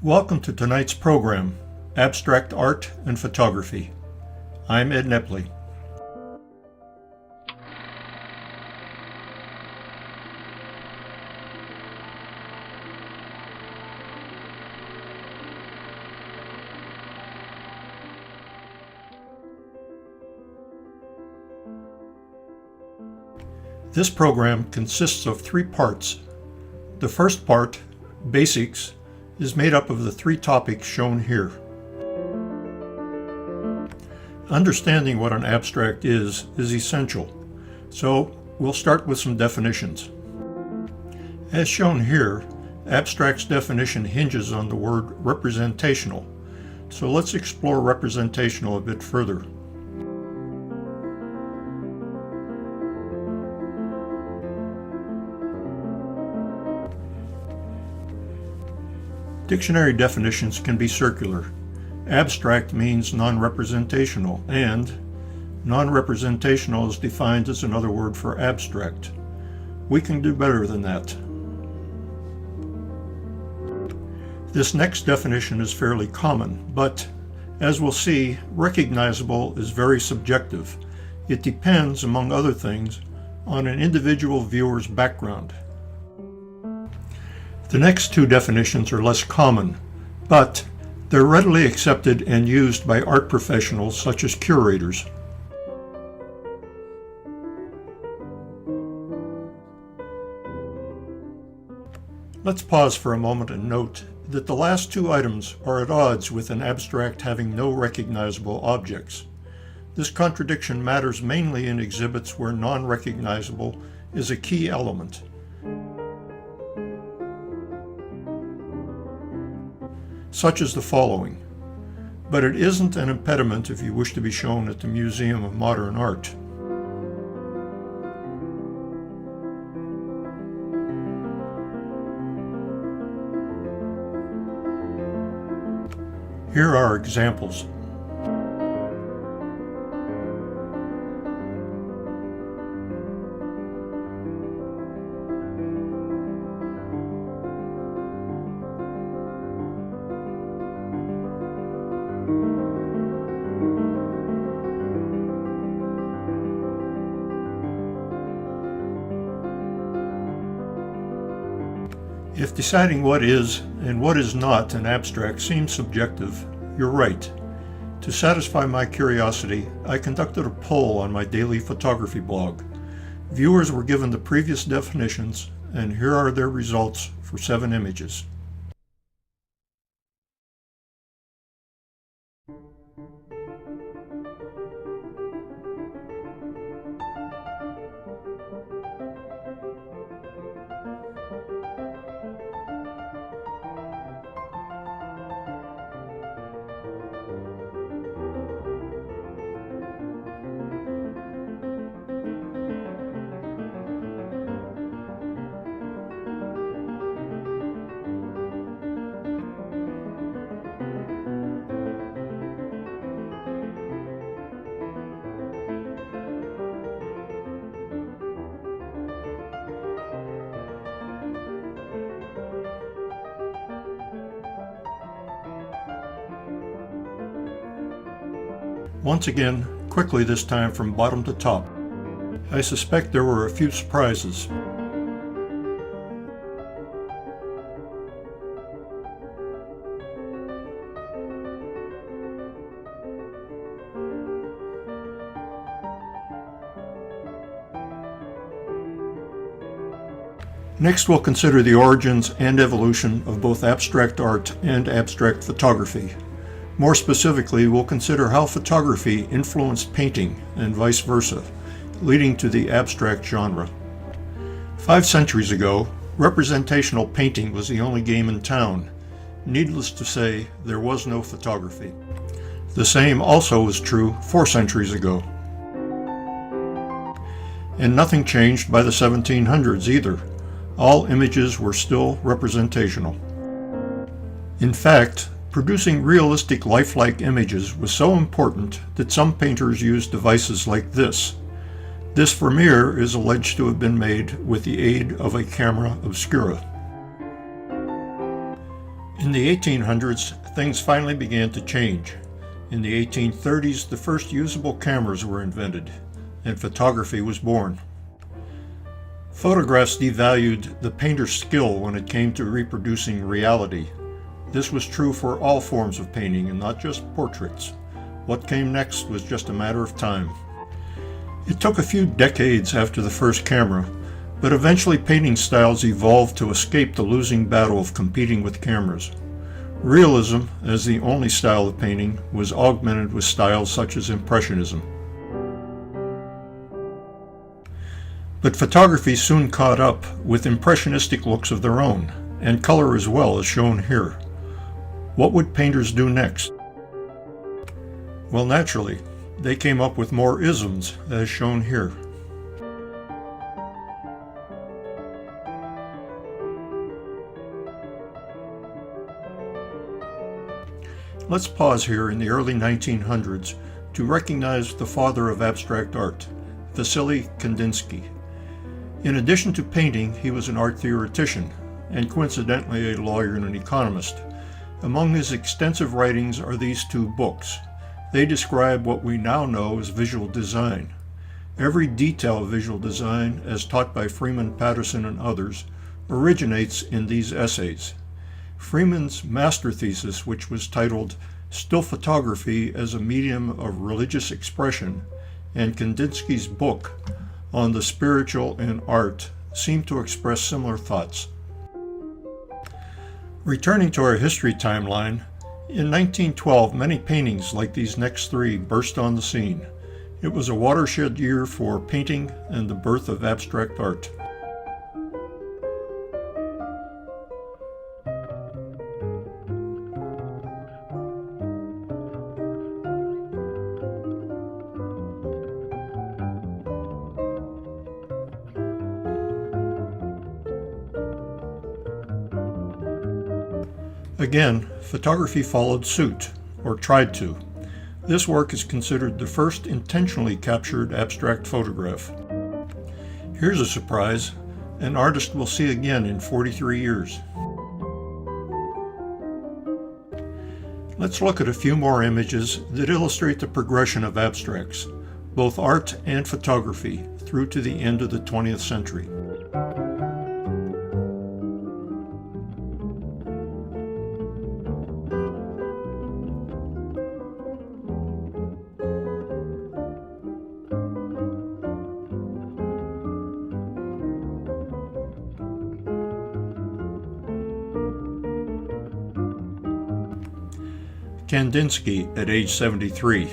Welcome to tonight's program, Abstract Art and Photography. I'm Ed Nepley. This program consists of 3 parts. The first part, Basics, is made up of the 3 topics shown here. Understanding what an abstract is essential, so we'll start with some definitions. As shown here, abstract's definition hinges on the word representational, so let's explore representational a bit further. Dictionary definitions can be circular. Abstract means non-representational, and non-representational is defined as another word for abstract. We can do better than that. This next definition is fairly common, but as we'll see, recognizable is very subjective. It depends, among other things, on an individual viewer's background. The next 2 definitions are less common, but they're readily accepted and used by art professionals such as curators. Let's pause for a moment and note that the last 2 items are at odds with an abstract having no recognizable objects. This contradiction matters mainly in exhibits where non-recognizable is a key element. Such as the following, but it isn't an impediment if you wish to be shown at the Museum of Modern Art. Here are examples. If deciding what is and what is not an abstract seems subjective, you're right. To satisfy my curiosity, I conducted a poll on my daily photography blog. Viewers were given the previous definitions, and here are their results for 7 images. Once again, quickly this time from bottom to top. I suspect there were a few surprises. Next, we'll consider the origins and evolution of both abstract art and abstract photography. More specifically, we'll consider how photography influenced painting and vice versa, leading to the abstract genre. 5 centuries ago, representational painting was the only game in town. Needless to say, there was no photography. The same also was true 4 centuries ago. And nothing changed by the 1700s either. All images were still representational. In fact, producing realistic lifelike images was so important that some painters used devices like this. This Vermeer is alleged to have been made with the aid of a camera obscura. In the 1800s, things finally began to change. In the 1830s, the first usable cameras were invented, and photography was born. Photographs devalued the painter's skill when it came to reproducing reality. This was true for all forms of painting and not just portraits. What came next was just a matter of time. It took a few decades after the first camera, but eventually painting styles evolved to escape the losing battle of competing with cameras. Realism, as the only style of painting, was augmented with styles such as Impressionism. But photography soon caught up with impressionistic looks of their own, and color as well, as shown here. What would painters do next? Well, naturally, they came up with more isms, as shown here. Let's pause here in the early 1900s to recognize the father of abstract art, Vasily Kandinsky. In addition to painting, he was an art theoretician, and coincidentally a lawyer and an economist. Among his extensive writings are these two books. They describe what we now know as visual design. Every detail of visual design, as taught by Freeman Patterson and others, originates in these essays. Freeman's master thesis, which was titled Still Photography as a Medium of Religious Expression, and Kandinsky's book on the spiritual in art seem to express similar thoughts. Returning to our history timeline, in 1912 many paintings like these next three burst on the scene. It was a watershed year for painting and the birth of abstract art. Again, photography followed suit, or tried to. This work is considered the first intentionally captured abstract photograph. Here's a surprise: an artist we'll see again in 43 years. Let's look at a few more images that illustrate the progression of abstracts, both art and photography, through to the end of the 20th century. Kandinsky at age 73.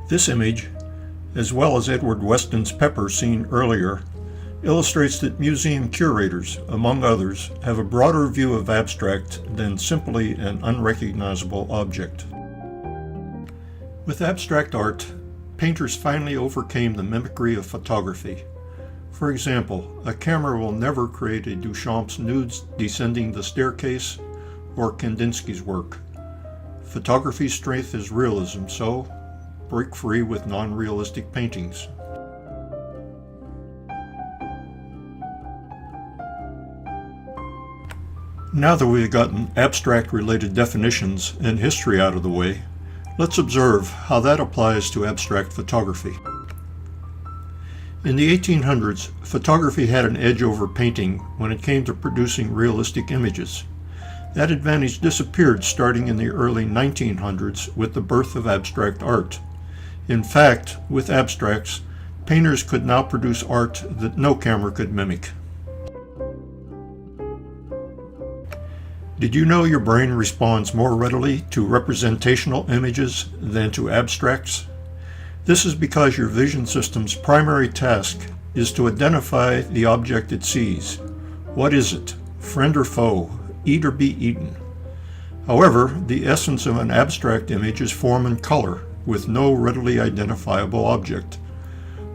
This image, as well as Edward Weston's Pepper seen earlier, illustrates that museum curators, among others, have a broader view of abstract than simply an unrecognizable object. With abstract art, painters finally overcame the mimicry of photography. For example, a camera will never create a Duchamp's nudes descending the staircase or Kandinsky's work. Photography's strength is realism, so break free with non-realistic paintings. Now that we've gotten abstract-related definitions and history out of the way, let's observe how that applies to abstract photography. In the 1800s, photography had an edge over painting when it came to producing realistic images. That advantage disappeared starting in the early 1900s with the birth of abstract art. In fact, with abstracts, painters could now produce art that no camera could mimic. Did you know your brain responds more readily to representational images than to abstracts? This is because your vision system's primary task is to identify the object it sees. What is it? friend or foe, eat or be eaten. However, the essence of an abstract image is form and color, with no readily identifiable object.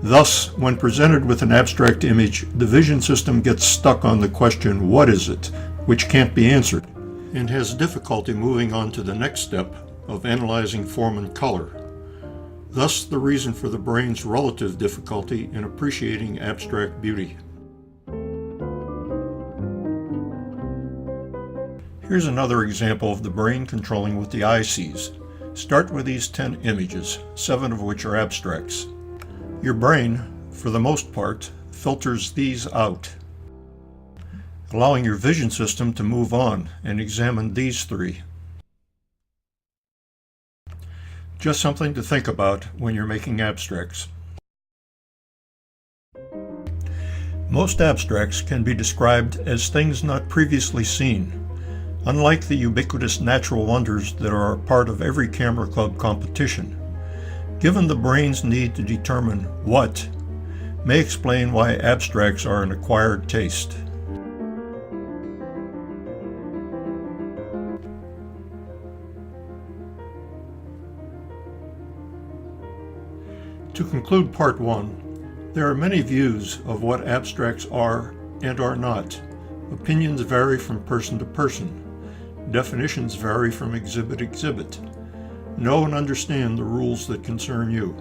Thus, when presented with an abstract image, the vision system gets stuck on the question, what is it, which can't be answered, and has difficulty moving on to the next step of analyzing form and color. Thus, the reason for the brain's relative difficulty in appreciating abstract beauty. Here's another example of the brain controlling what the eye sees. Start with these 10 images, 7 of which are abstracts. Your brain, for the most part, filters these out, allowing your vision system to move on and examine these 3. Just something to think about when you're making abstracts. Most abstracts can be described as things not previously seen. Unlike the ubiquitous natural wonders that are a part of every camera club competition, given the brain's need to determine what, may explain why abstracts are an acquired taste. To conclude part 1, there are many views of what abstracts are and are not. Opinions vary from person to person. Definitions vary from exhibit to exhibit. Know and understand the rules that concern you.